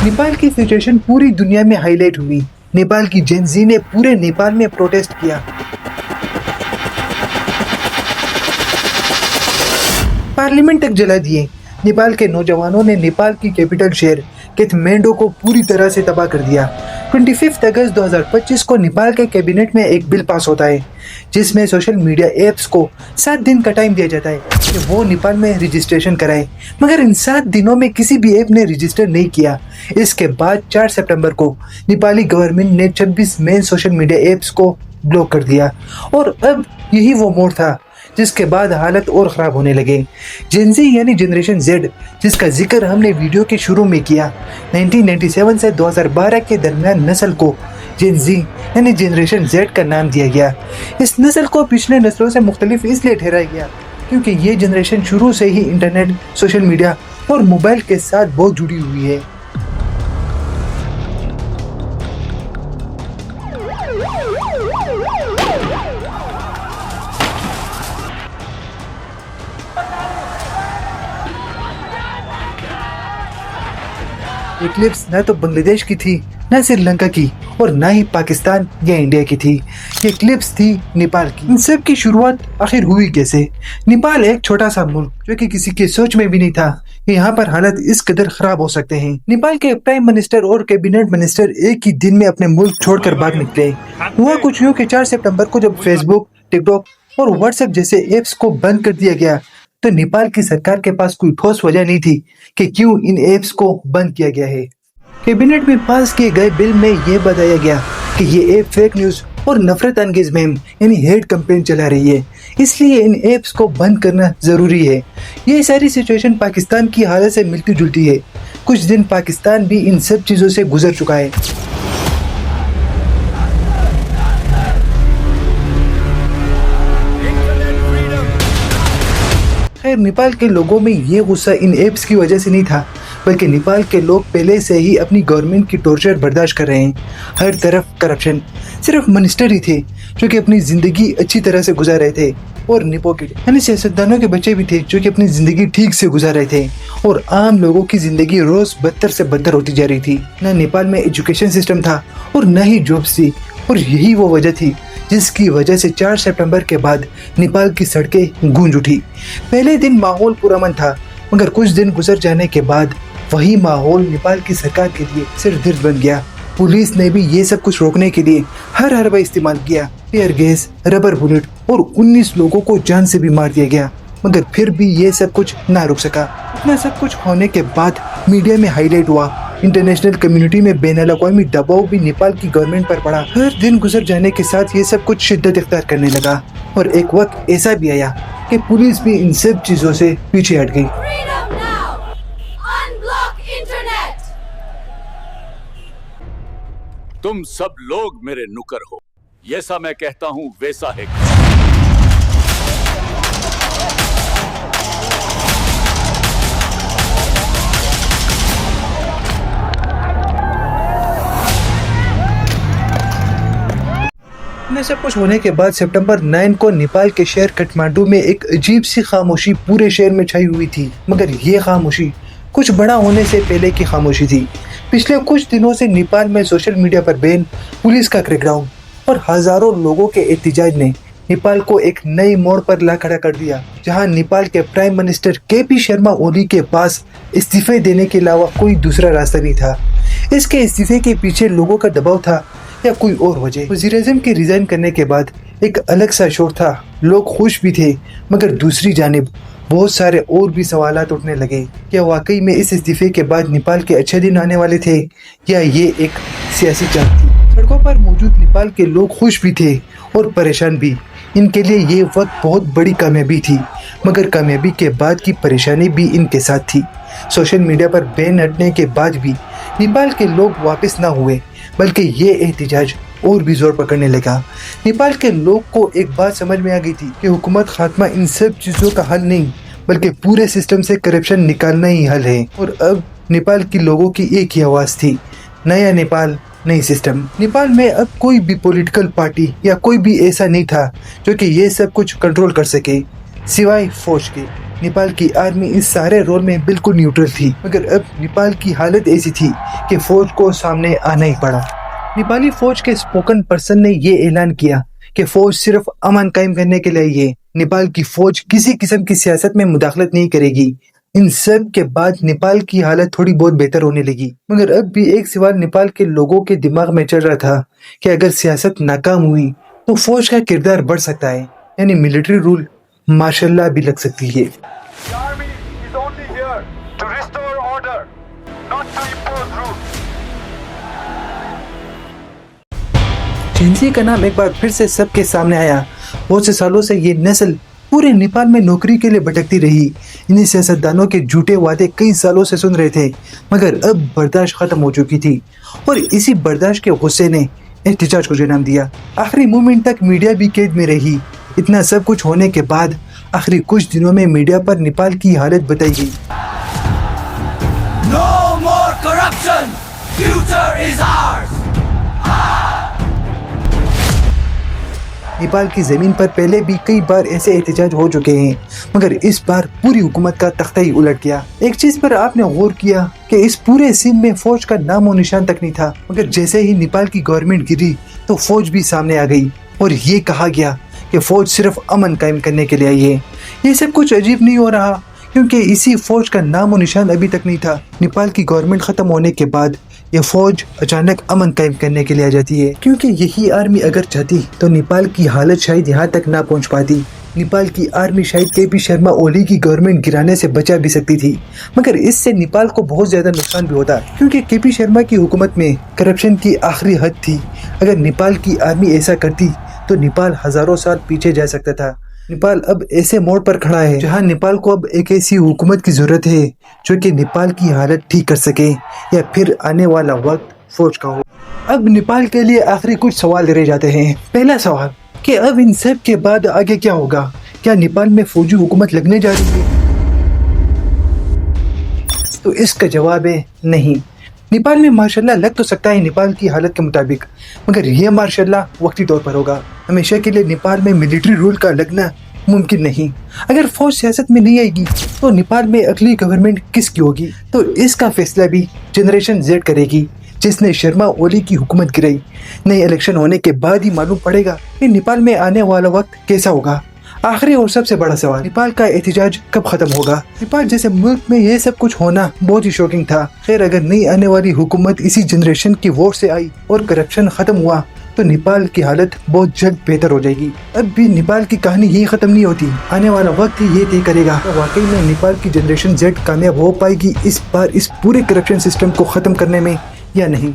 नेपाल की सिचुएशन पूरी दुनिया में हाईलाइट हुई। नेपाल की जेनजी ने पूरे नेपाल में प्रोटेस्ट किया। पार्लियामेंट तक जला दिए। नेपाल के नौजवानों ने नेपाल की कैपिटल शहर काठमांडू को पूरी तरह से तबाह कर दिया। 25 अगस्त 2025 को नेपाल के कैबिनेट में एक बिल पास होता है जिसमें सोशल मीडिया ऐप्स को 7 दिन का टाइम दिया जाता है कि वो नेपाल में रजिस्ट्रेशन कराए, मगर इन 7 दिनों में किसी भी ऐप ने रजिस्टर नहीं किया। इसके बाद 4 सितंबर को नेपाली गवर्नमेंट ने 26 मेन सोशल मीडिया ऐप्स को ब्लॉक कर दिया और अब यही वो मोड़ था जिसके बाद हालत और ख़राब होने लगे। जेनजी यानी जनरेशन जेड, जिसका जिक्र हमने वीडियो के शुरू में किया, 1997 से 2012 के दरमियान नस्ल को जेनजी यानी जनरेशन जेड का नाम दिया गया। इस नस्ल को पिछले नस्लों से मुख्तलिफ इसलिए ठहराया गया क्योंकि ये जनरेशन शुरू से ही इंटरनेट, सोशल मीडिया और मोबाइल के साथ बहुत जुड़ी हुई है। ये क्लिप्स न तो बांग्लादेश की थी, न श्रीलंका की और न ही पाकिस्तान या इंडिया की थी। ये क्लिप्स थी नेपाल की। इन सब की शुरुआत आखिर हुई कैसे? नेपाल एक छोटा सा मुल्क जो कि किसी की सोच में भी नहीं था कि यहाँ पर हालत इस कदर खराब हो सकते हैं। नेपाल के प्राइम मिनिस्टर और कैबिनेट मिनिस्टर एक ही दिन में अपने मुल्क छोड़कर भाग निकले। हुआ कुछ यूँ कि 4 सितंबर को जब फेसबुक, टिकटॉक और व्हाट्सएप जैसे एप्स को बंद कर दिया गया तो नेपाल की सरकार के पास कोई ठोस वजह नहीं थी कि क्यों इन एप्स को बंद किया गया है। कैबिनेट में पास किए गए बिल में यह बताया गया कि ये ऐप फेक न्यूज और नफरत अंगेज मुहिम यानी हेट कैंपेन चला रही है, इसलिए इन एप्स को बंद करना जरूरी है। ये सारी सिचुएशन पाकिस्तान की हालत से मिलती जुलती है। कुछ दिन पाकिस्तान भी इन सब चीजों से गुजर चुका है। खैर, नेपाल के लोगों में ये गुस्सा इन एप्स की वजह से नहीं था, बल्कि नेपाल के लोग पहले से ही अपनी गवर्नमेंट की टॉर्चर बर्दाश्त कर रहे हैं। हर तरफ करप्शन। सिर्फ मिनिस्टर ही थे जो कि अपनी ज़िंदगी अच्छी तरह से गुजार रहे थे और निपोकिड यानी सियासतदानों के बच्चे भी थे जो कि अपनी ज़िंदगी ठीक से गुजार रहे थे और आम लोगों की ज़िंदगी रोज़ बदतर से बदतर होती जा रही थी। न नेपाल में एजुकेशन सिस्टम था और न ही जॉब्स थी, और यही वो वजह थी जिसकी वजह से 4 सितंबर के बाद नेपाल की सड़कें गूंज उठी। पहले दिन माहौल पुरअमन था, मगर कुछ दिन गुजर जाने के बाद वही माहौल नेपाल की सरकार के लिए सिरदर्द बन गया। पुलिस ने भी ये सब कुछ रोकने के लिए हर हरबा इस्तेमाल किया। टीयर गैस, रबर बुलेट और 19 लोगों को जान से भी मार दिया गया, मगर फिर भी ये सब कुछ ना रुक सका। इतना सब कुछ होने के बाद मीडिया में हाईलाइट हुआ। इंटरनेशनल कम्युनिटी में बैनुल-अक़वामी दबाव भी नेपाल की गवर्नमेंट पर पड़ा। हर दिन गुजर जाने के साथ ये सब कुछ शिद्दत इख्तियार करने लगा और एक वक्त ऐसा भी आया कि पुलिस भी इन सब चीजों से पीछे हट गई। तुम सब लोग मेरे नुकर हो, जैसा मैं कहता हूँ वैसा है। इतना सब कुछ होने के बाद सितंबर 9 को नेपाल के शहर काठमांडू में एक अजीब सी खामोशी पूरे शहर में छाई हुई थी, मगर ये खामोशी कुछ बड़ा होने से पहले की खामोशी थी। पिछले कुछ दिनों से नेपाल में सोशल मीडिया पर बैन, पुलिस का क्रैकडाउन और हजारों लोगों के एहतजाज ने नेपाल को एक नई मोड़ पर ला खड़ा कर दिया, जहां नेपाल के prime minister KP. Sharma Oli के पास इस्तीफे देने के अलावा कोई दूसरा रास्ता नहीं था। इसके इस्तीफे के पीछे लोगों का दबाव था या कोई और वजह। वज़ीर-ए-आज़म के रिजाइन करने के बाद एक अलग सा शोर था। लोग खुश भी थे, मगर दूसरी जानिब बहुत सारे और भी सवालात उठने लगे। क्या वाकई में इस इस्तीफे के बाद नेपाल के अच्छे दिन आने वाले थे या ये एक सियासी चाल थी? सड़कों पर मौजूद नेपाल के लोग खुश भी थे और परेशान भी। इनके लिए ये वक्त बहुत बड़ी कामयाबी थी, मगर कामयाबी के बाद की परेशानी भी इनके साथ थी। सोशल मीडिया पर बैन हटने के बाद भी नेपाल के लोग वापस ना हुए, बल्कि ये एहतजाज और भी जोर पकड़ने लगा। नेपाल के लोग को एक बात समझ में आ गई थी कि हुकूमत खात्मा इन सब चीज़ों का हल नहीं, बल्कि पूरे सिस्टम से करप्शन निकालना ही हल है। और अब नेपाल के लोगों की एक ही आवाज़ थी, नया नेपाल, नई सिस्टम। नेपाल में अब कोई भी पॉलिटिकल पार्टी या कोई भी ऐसा नहीं था जो कि ये सब कुछ कंट्रोल कर सके, सिवाय फौज के। नेपाल की आर्मी इस सारे रोल में बिल्कुल न्यूट्रल थी, मगर अब नेपाल की हालत ऐसी थी कि फौज को सामने आना ही पड़ा। नेपाली फौज के स्पोकन पर्सन ने ये ऐलान किया कि फौज सिर्फ अमन कायम करने के लिए ही है। नेपाल की फौज किसी किस्म की सियासत में मुदाखलत नहीं करेगी। इन सब के बाद नेपाल की हालत थोड़ी बहुत बेहतर होने लगी, मगर अब भी एक सवाल नेपाल के लोगों के दिमाग में चल रहा था कि अगर सियासत नाकाम हुई तो फौज का किरदार बढ़ सकता है, यानी मिलिट्री रूल मार्शल लॉ भी लग सकती है। The army is only here to restore order, not to impose rules. Gen Z का नाम एक बार फिर से सबके सामने आया। बहुत से सालों से ये नस्ल पूरे नेपाल में नौकरी के लिए भटकती रही। इन्हीं सियासतदानों के झूठे वादे कई सालों से सुन रहे थे, मगर अब बर्दाश्त खत्म हो चुकी थी और इसी बर्दाश्त के गुस्से ने एहतिजाज को जन्म दिया। आखिरी मोमेंट तक मीडिया भी कैद में रही। इतना सब कुछ होने के बाद आखिरी कुछ दिनों में मीडिया पर नेपाल की हालत बताई गई। No more corruption. Future is ours. Nepal की जमीन पर पहले भी कई बार ऐसे एहतजाज हो चुके हैं, मगर इस बार पूरी हुकूमत का तख्ता ही उलट गया। एक चीज पर आपने गौर किया कि इस पूरे सीन में फौज का नामो निशान तक नहीं था, मगर जैसे ही नेपाल की गवर्नमेंट गिरी तो फौज भी सामने आ गई और ये कहा गया कि फौज सिर्फ अमन कायम करने के लिए आई है। ये सब कुछ अजीब नहीं हो रहा क्योंकि इसी फौज का नामो निशान अभी तक नहीं था। नेपाल की गवर्नमेंट खत्म होने के बाद ये फौज अचानक अमन कायम करने के लिए आ जाती है, क्योंकि यही आर्मी अगर चाहती तो नेपाल की हालत शायद यहाँ तक ना पहुँच पाती। नेपाल की आर्मी शायद केपी शर्मा ओली की गवर्नमेंट गिराने से बचा भी सकती थी, मगर इससे नेपाल को बहुत ज्यादा नुकसान भी होता, क्योंकि केपी शर्मा की हुकूमत में करप्शन की आखिरी हद थी। अगर नेपाल की आर्मी ऐसा करती तो नेपाल हजारों साल पीछे जा सकता था। नेपाल अब ऐसे मोड़ पर खड़ा है जहां नेपाल को अब एक ऐसी हुकूमत की जरूरत है जो कि नेपाल की हालत ठीक कर सके, या फिर आने वाला वक्त फौज का हो। अब नेपाल के लिए आखिरी कुछ सवाल रह जाते हैं। पहला सवाल कि अब इन सब के बाद आगे क्या होगा? क्या नेपाल में फौजी हुकूमत लगने जा रही है? तो इसका जवाब है नहीं। नेपाल में मार्शल लग तो सकता है नेपाल की हालत के मुताबिक, मगर यह मार्शल वक्ती तौर पर होगा। हमेशा के लिए नेपाल में मिलिट्री रूल का लगना मुमकिन नहीं। अगर फौज सियासत में नहीं आएगी तो नेपाल में अगली गवर्नमेंट किसकी होगी? तो इसका फैसला भी जनरेशन जेड करेगी, जिसने शर्मा ओली की हुकूमत गिराई। नए इलेक्शन होने के बाद ही मालूम पड़ेगा कि नेपाल में आने वाला वक्त कैसा होगा। आखिरी और सबसे बड़ा सवाल, नेपाल का एहतिजाज कब खत्म होगा? नेपाल जैसे मुल्क में ये सब कुछ होना बहुत ही शॉकिंग था। खैर, अगर नई आने वाली हुकूमत इसी जनरेशन की वोट से आई और करप्शन खत्म हुआ तो नेपाल की हालत बहुत जल्द बेहतर हो जाएगी। अब भी नेपाल की कहानी यही खत्म नहीं होती। आने वाला वक्त ही ये तय करेगा कि वाकई में नेपाल की जनरेशन जेड कामयाब हो पाएगी इस बार इस पूरे करप्शन सिस्टम को खत्म करने में या नहीं।